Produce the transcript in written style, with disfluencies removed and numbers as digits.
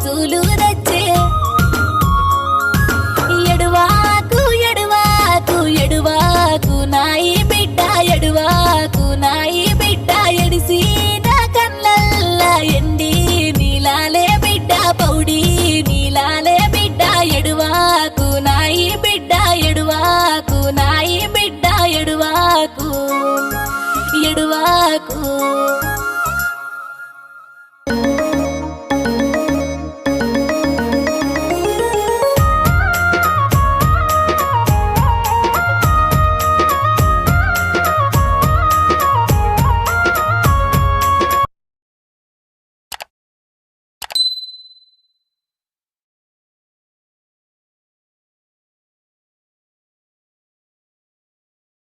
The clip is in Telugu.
రోజులు తెచ్చే ఎడువాకు ఎడువాకు ఎడువాకు నాయి బిడ్డ ఎడువాకు నాయి బిడ్డ ఎడిసి నా కళ్ళల్లా ఎండి నీలాలే బిడ్డ పౌడి నీలాలే బిడ్డ ఎడువాకు నాయి బిడ్డ ఎడువాకు నాయి బిడ్డ ఎడువాకు ఎడువాకు